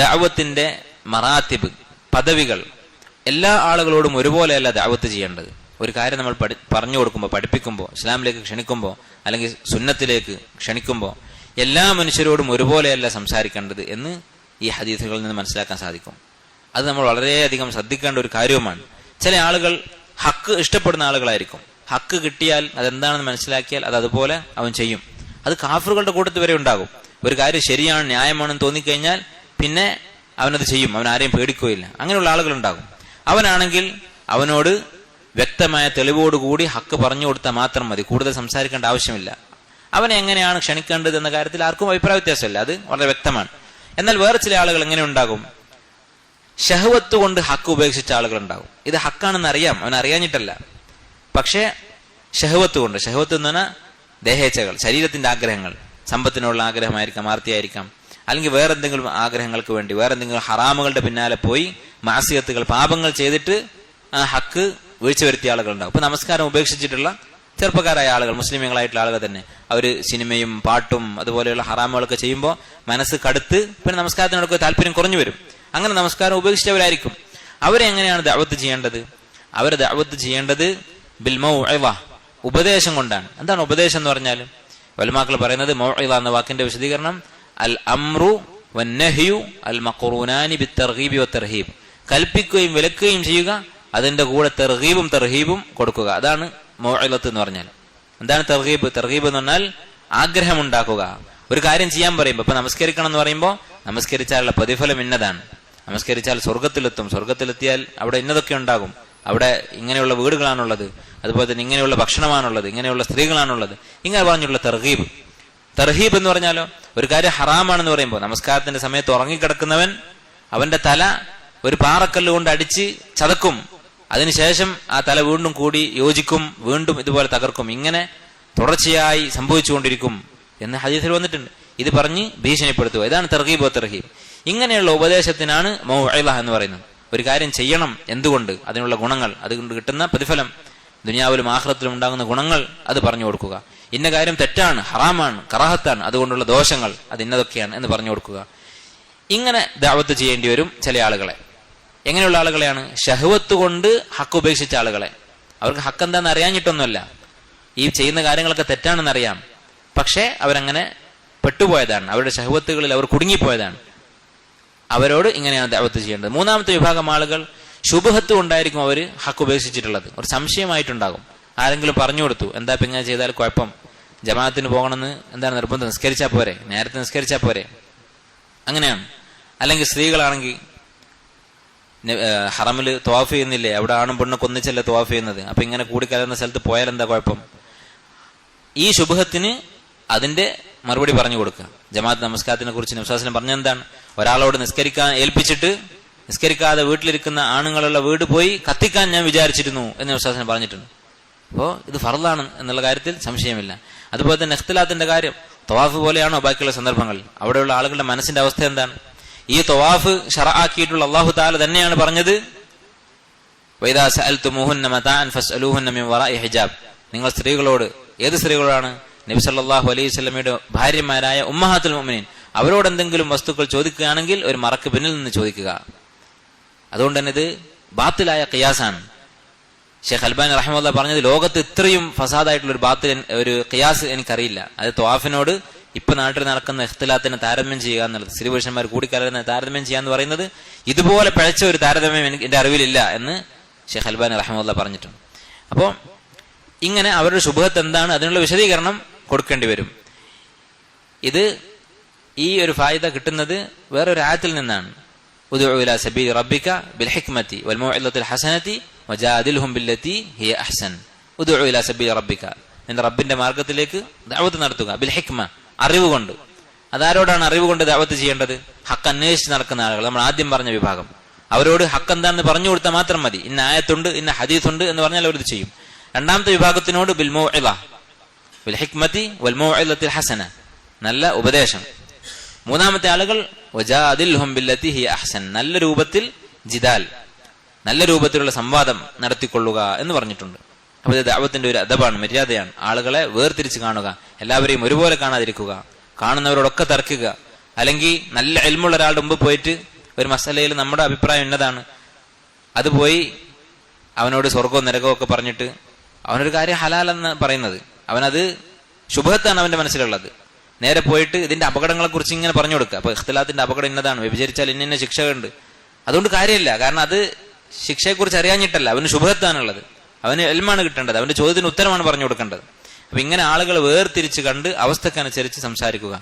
ദഅവത്തിന്റെ മറാത്തിബ്, പദവികൾ എല്ലാ ആളുകളോടും ഒരുപോലെയല്ല ദഅവത്ത് ചെയ്യേണ്ടത്. ഒരു കാര്യം നമ്മൾ പറഞ്ഞു കൊടുക്കുമ്പോൾ, പഠിപ്പിക്കുമ്പോൾ, ഇസ്ലാമിലേക്ക് ക്ഷണിക്കുമ്പോൾ, അല്ലെങ്കിൽ സുന്നത്തിലേക്ക് ക്ഷണിക്കുമ്പോൾ എല്ലാ മനുഷ്യരോടും ഒരുപോലെയല്ല സംസാരിക്കേണ്ടത് എന്ന് ഈ ഹദീസുകളിൽ നിന്ന് മനസ്സിലാക്കാൻ സാധിക്കും. അത് നമ്മൾ വളരെയധികം ശ്രദ്ധിക്കേണ്ട ഒരു കാര്യവുമാണ്. ചില ആളുകൾ ഹക്ക് ഇഷ്ടപ്പെടുന്ന ആളുകളായിരിക്കും. ഹക്ക് കിട്ടിയാൽ അതെന്താണെന്ന് മനസ്സിലാക്കിയാൽ അത് അതുപോലെ അവൻ ചെയ്യും. അത് കാഫിറുകളുടെ കൂട്ടത്തിൽ വരെ ഉണ്ടാകും. ഒരു കാര്യം ശരിയാണ്, ന്യായമാണെന്ന് തോന്നിക്കഴിഞ്ഞാൽ പിന്നെ അവനത് ചെയ്യും. അവൻ ആരെയും പേടിക്കുകയില്ല. അങ്ങനെയുള്ള ആളുകളുണ്ടാകും. അവനാണെങ്കിൽ അവനോട് വ്യക്തമായ തെളിവോടുകൂടി ഹക്ക് പറഞ്ഞു കൊടുത്താൽ മാത്രം മതി, കൂടുതൽ സംസാരിക്കേണ്ട ആവശ്യമില്ല. അവനെ എങ്ങനെയാണ് ക്ഷണിക്കേണ്ടത് എന്ന കാര്യത്തിൽ ആർക്കും അഭിപ്രായ വ്യത്യാസമില്ല, അത് വളരെ വ്യക്തമാണ്. എന്നാൽ വേറെ ചില ആളുകൾ എങ്ങനെ ഉണ്ടാകും? ഷഹവത്ത് കൊണ്ട് ഹക്ക് ഉപേക്ഷിച്ച ആളുകളുണ്ടാകും. ഇത് ഹക്കാണെന്ന് അറിയാം, അവൻ അറിയാഞ്ഞിട്ടല്ല, പക്ഷേ ഷഹവത്ത് കൊണ്ട്, ഷഹവത്ത് എന്ന് പറഞ്ഞാൽ ദേഹേച്ഛകൾ, ശരീരത്തിന്റെ ആഗ്രഹങ്ങൾ, സമ്പത്തിനുള്ള ആഗ്രഹമായിരിക്കാം, ആർത്തിയായിരിക്കാം, അല്ലെങ്കിൽ വേറെന്തെങ്കിലും ആഗ്രഹങ്ങൾക്ക് വേണ്ടി വേറെന്തെങ്കിലും ഹറാമുകളുടെ പിന്നാലെ പോയി മാസിയത്തുകൾ, പാപങ്ങൾ ചെയ്തിട്ട് ആ ഹക്ക് വീഴ്ച വരുത്തിയ ആളുകളുണ്ടാവും. ഇപ്പൊ നമസ്കാരം ഉപേക്ഷിച്ചിട്ടുള്ള ചെറുപ്പക്കാരായ ആളുകൾ, മുസ്ലിമുകളായിട്ടുള്ള ആളുകൾ തന്നെ, അവര് സിനിമയും പാട്ടും അതുപോലെയുള്ള ഹറാമുകളൊക്കെ ചെയ്യുമ്പോൾ മനസ്സ് കടുത്ത് പിന്നെ നമസ്കാരത്തിനോടൊക്കെ താല്പര്യം കുറഞ്ഞു വരും. അങ്ങനെ നമസ്കാരം ഉപേക്ഷിച്ചവരായിരിക്കും. അവരെ എങ്ങനെയാണ് ദഅവത്ത് ചെയ്യേണ്ടത്? അവരെ ദഅവത്ത് ചെയ്യേണ്ടത് ബിൽ മൗഇള, ഉപദേശം കൊണ്ടാണ്. എന്താണ് ഉപദേശം എന്ന് പറഞ്ഞാൽ? ഉലമാക്കൾ പറയുന്നത് മൗഇള എന്ന വാക്കിന്റെ വിശദീകരണം അൽ അംറു വന്നഹ്യു അൽ മഖറൂനാനി ബിത്തർഗീബി വത്തർഹീബ്, കൽപ്പിക്കുകയും വിലക്കുകയും ചെയ്യുക, അതിന്റെ കൂടെ തർഗീബും തർഹീബും കൊടുക്കുക. അതാണ് മൗഇളത്ത് എന്ന് പറഞ്ഞാൽ. എന്താണ് തർഗീബ്? തർഗീബ് എന്ന് പറഞ്ഞാൽ ആഗ്രഹം ഉണ്ടാക്കുക. ഒരു കാര്യം ചെയ്യാൻ പറയുമ്പോൾ, ഇപ്പൊ നമസ്കരിക്കണം എന്ന് പറയുമ്പോൾ നമസ്കരിച്ചാലുള്ള പ്രതിഫലം ഇന്നതാണ്, നമസ്കരിച്ചാൽ സ്വർഗത്തിലെത്തും, സ്വർഗത്തിലെത്തിയാൽ അവിടെ ഇന്നതൊക്കെ ഉണ്ടാകും, അവിടെ ഇങ്ങനെയുള്ള വീടുകളാണുള്ളത്, അതുപോലെ തന്നെ ഇങ്ങനെയുള്ള ഭക്ഷണമാണുള്ളത്, ഇങ്ങനെയുള്ള സ്ത്രീകളാണുള്ളത്, ഇങ്ങനെ പറഞ്ഞുള്ള തർഹീബ്. തർഹീബ് എന്ന് പറഞ്ഞാലോ, ഒരു കാര്യം ഹറാമാണെന്ന് പറയുമ്പോൾ നമസ്കാരത്തിന്റെ സമയത്ത് ഉറങ്ങിക്കിടക്കുന്നവൻ അവന്റെ തല ഒരു പാറക്കല്ല് കൊണ്ട് അടിച്ച് ചതക്കും, അതിനുശേഷം ആ തല വീണ്ടും കൂടി യോജിക്കും, വീണ്ടും ഇതുപോലെ തകർക്കും, ഇങ്ങനെ തുടർച്ചയായി സംഭവിച്ചുകൊണ്ടിരിക്കും എന്ന് ഹദീസിൽ വന്നിട്ടുണ്ട്. ഇത് പറഞ്ഞ് ഭീഷണിപ്പെടുത്തുക, ഇതാണ് തർഗീബ് തർഹീബ്. ഇങ്ങനെയുള്ള ഉപദേശത്തിനാണ് മൗഇള എന്ന് പറയുന്നത്. ഒരു കാര്യം ചെയ്യണം, എന്തുകൊണ്ട്, അതിനുള്ള ഗുണങ്ങൾ, അതുകൊണ്ട് കിട്ടുന്ന പ്രതിഫലം, ദുനിയാവിലും ആഖിറത്തിലും ഉണ്ടാകുന്ന ഗുണങ്ങൾ അത് പറഞ്ഞു കൊടുക്കുക. ഇന്ന കാര്യം തെറ്റാണ്, ഹറാമാണ്, കറാഹത്താണ്, അതുകൊണ്ടുള്ള ദോഷങ്ങൾ അത് ഇന്നതൊക്കെയാണ് എന്ന് പറഞ്ഞു കൊടുക്കുക. ഇങ്ങനെ ദഅവത്ത് ചെയ്യേണ്ടി വരും ചില ആളുകളെ. എങ്ങനെയുള്ള ആളുകളെയാണ്? ഷഹ്വത്ത് കൊണ്ട് ഹക്ക് ഉപേക്ഷിച്ച ആളുകളെ. അവർക്ക് ഹക്ക് എന്താണെന്ന് അറിയാഞ്ഞിട്ടൊന്നുമല്ല, ഈ ചെയ്യുന്ന കാര്യങ്ങളൊക്കെ തെറ്റാണെന്നറിയാം, പക്ഷേ അവരങ്ങനെ പെട്ടുപോയതാണ്, അവരുടെ ഷഹ്വത്തുകളിൽ അവർ കുടുങ്ങിപ്പോയതാണ്. അവരോട് ഇങ്ങനെയാണ് ദഅവത്ത് ചെയ്യേണ്ടത്. മൂന്നാമത്തെ വിഭാഗം ആളുകൾ ശുബ്ഹത്ത് കൊണ്ടായിരിക്കും അവർ ഹക്ക് ഉപേക്ഷിച്ചിട്ടുള്ളത്. ഒരു സംശയമായിട്ടുണ്ടാകും. ആരെങ്കിലും പറഞ്ഞു കൊടുത്തു, എന്താ ഇപ്പം ഇങ്ങനെ ചെയ്താൽ കുഴപ്പം, ജമാഅത്തിന് പോകണമെന്ന് എന്താണ് നിർബന്ധം, നിസ്കരിച്ചാൽ പോരെ, നേരത്തെ നിസ്കരിച്ചാൽ പോരെ, അങ്ങനെയാണ്. അല്ലെങ്കിൽ സ്ത്രീകളാണെങ്കിൽ ഹറമില് തവാഫ് ചെയ്യുന്നില്ലേ, അവിടെ ആണും പെണ്ണൊക്കെ ഒന്നിച്ചല്ലേ തവാഫ് ചെയ്യുന്നത്, അപ്പൊ ഇങ്ങനെ കൂടിക്കലർന്ന സ്ഥലത്ത് പോയാൽ എന്താ കുഴപ്പം? ഈ ശുബ്ഹത്തിന് അതിന്റെ മറുപടി പറഞ്ഞു കൊടുക്കുക. ജമാഅത്ത് നമസ്കാരത്തിനെ കുറിച്ച് നബി സ്വല്ലല്ലാഹു അലൈഹി വസല്ലം പറഞ്ഞെന്താണ്? ഒരാളോട് നിസ്കരിക്കാൻ ഏൽപ്പിച്ചിട്ട് നിസ്കരിക്കാതെ വീട്ടിലിരിക്കുന്ന ആണുങ്ങളുള്ള വീട് പോയി കത്തിക്കാൻ ഞാൻ വിചാരിച്ചിരുന്നു എന്ന് നബി സ്വല്ലല്ലാഹു അലൈഹി വസല്ലം പറഞ്ഞിട്ടുണ്ട്. അപ്പോൾ ഇത് ഫർളാണ് എന്നുള്ള കാര്യത്തിൽ സംശയമില്ല. അതുപോലെ തന്നെ ഇഖ്തിലാത്തിന്റെ കാര്യം, തവാഫ് പോലെയാണോ ബാക്കിയുള്ള സന്ദർഭങ്ങൾ? അവിടെയുള്ള ആളുകളുടെ മനസ്സിന്റെ അവസ്ഥ എന്താണ്? ഈ തവാഫ് ശറഅാക്കിയിട്ടുള്ള അല്ലാഹു തആല തന്നെയാണ് പറഞ്ഞത്, വഇദാ സഅൽതുമുഹുന്ന മതാഅൻ ഫസ്അലൂഹുന്ന മിൻ വറാഇ ഹിജാബ്. നിങ്ങൾ സ്ത്രീകളോട്, ഏത് സ്ത്രീകളോടാണ്? നബി സല്ലല്ലാഹു അലൈഹി വസല്ലമയുടെ ഭാര്യമാരായ ഉമ്മഹാത്തുൽ മുഅ്മിനീൻ, അവരോട് എന്തെങ്കിലും വസ്തുക്കൾ ചോദിക്കുകയാണെങ്കിൽ ഒരു മറക്ക് പിന്നിൽ നിന്ന് ചോദിക്കുക. അതുകൊണ്ട് തന്നെ ഇത് ബാത്തിലായ ഖിയാസാണ്. ഷെയ്ഖ് അൽബാനി റഹിമഹുല്ലാഹ് പറഞ്ഞത്, ലോകത്ത് ഇത്രയും ഫസാദായിട്ടുള്ള ഒരു ബാത്തിൽ ഒരു ഖിയാസ് എനിക്കറിയില്ല. അത് തവാഫിനോട് ഇപ്പൊ നാട്ടിൽ നടക്കുന്ന ഇഖ്തിലാത്തിനെ താരതമ്യം ചെയ്യുക എന്നുള്ളത്, സ്ത്രീ പുരുഷന്മാർ കൂടിക്കലർന്ന് താരതമ്യം ചെയ്യുക എന്ന് പറയുന്നത്, ഇതുപോലെ പിഴച്ച ഒരു താരതമ്യം എന്റെ അറിവിലില്ല എന്ന് ഷെയ്ഖ് അൽബാനി റഹിമഹുല്ലാഹ് പറഞ്ഞിട്ടുണ്ട്. അപ്പോൾ ഇങ്ങനെ അവരുടെ ശുബ്ഹത്ത് എന്താണ്, അതിനുള്ള വിശദീകരണം കൊടുക്കേണ്ടി വരും. ഇത് ഈ ഒരു ഫായിദ കിട്ടുന്നത് വേറൊരു ആയത്തിൽ നിന്നാണ്. ഉദ്ഉ ഇലാ സബീലി റബ്ബിക ബിൽ ഹിക്മതി വൽ മൗഇദത്തിൽ ഹസനതി വജാദിൽഹും ബില്ലതി ഹിയ അഹ്സൻ. ഉദ്ഉ ഇലാ സബീലി റബ്ബിക, നിന്റെ റബ്ബിന്റെ മാർഗത്തിലേക്ക് ദഅവത്ത് നടത്തുക. ബിൽ ഹിക്മ, അറിവ് കൊണ്ട്. അതാരോടാണ് അറിവ് കൊണ്ട് ദഅവത്ത് ചെയ്യേണ്ടത്? ഹക്ക് അന്വേഷിച്ച് നടക്കുന്ന ആളുകൾ, നമ്മൾ ആദ്യം പറഞ്ഞ വിഭാഗം. അവരോട് ഹക്ക് എന്താണെന്ന് പറഞ്ഞു കൊടുത്താൽ മാത്രം മതി. ഇന്ന ആയത്തുണ്ട്, ഇന്ന ഹദീസുണ്ട് എന്ന് പറഞ്ഞാൽ അവരിത് ചെയ്യും. രണ്ടാമത്തെ വിഭാഗത്തിനോട് ബിൽ മൗഇദ ബിൽ ഹിക്മതി വൽ മൗഇദത്തിൽ ഹസന, നല്ല ഉപദേശം. മൂന്നാമത്തെ ആളുകൾ വജാദിൽഹും ബില്ലതി ഹിയ അഹ്സൻ, നല്ല രൂപത്തിൽ ജിദാൽ, നല്ല രൂപത്തിലുള്ള സംവാദം നടത്തിക്കൊള്ളുക എന്ന് പറഞ്ഞിട്ടുണ്ട്. അപ്പൊ ഇത് ദഅവത്തിന്റെ ഒരു അദബാണ്, മര്യാദയാണ്. ആളുകളെ വേർതിരിച്ച് കാണുക, എല്ലാവരെയും ഒരുപോലെ കാണാതിരിക്കുക, കാണുന്നവരോടൊക്കെ തർക്കുക, അല്ലെങ്കിൽ നല്ല ഇൽമുള്ള ഒരാളുടെ മുമ്പ് പോയിട്ട് ഒരു മസലയിൽ നമ്മുടെ അഭിപ്രായം എന്നതാണ്, അത് പോയി അവനോട് സ്വർഗവും നരകവും ഒക്കെ പറഞ്ഞിട്ട് അവനൊരു കാര്യം ഹലാലെന്ന് പറയുന്നത്, അവനത് ശുഭത്താണ് അവന്റെ മനസ്സിലുള്ളത്. നേരെ പോയിട്ട് ഇതിന്റെ അപകടങ്ങളെ കുറിച്ച് ഇങ്ങനെ പറഞ്ഞു കൊടുക്കുക. അപ്പൊ ഇഖ്തിലാത്തിന്റെ അപകടം ഇന്നതാണ്, വ്യഭിചരിച്ചാൽ ഇന്ന ശിക്ഷകളുണ്ട്. അതുകൊണ്ട് കാര്യമില്ല, കാരണം അത് ശിക്ഷയെക്കുറിച്ച് അറിയാഞ്ഞിട്ടല്ല, അവന് ശുഭത്താണുള്ളത്, അവന് എൽമാണ് കിട്ടേണ്ടത്, അവന്റെ ചോദ്യത്തിന് ഉത്തരമാണ് പറഞ്ഞു കൊടുക്കേണ്ടത്. അപ്പൊ ഇങ്ങനെ ആളുകൾ വേർതിരിച്ച് കണ്ട് അവസ്ഥക്കനുസരിച്ച് സംസാരിക്കുക.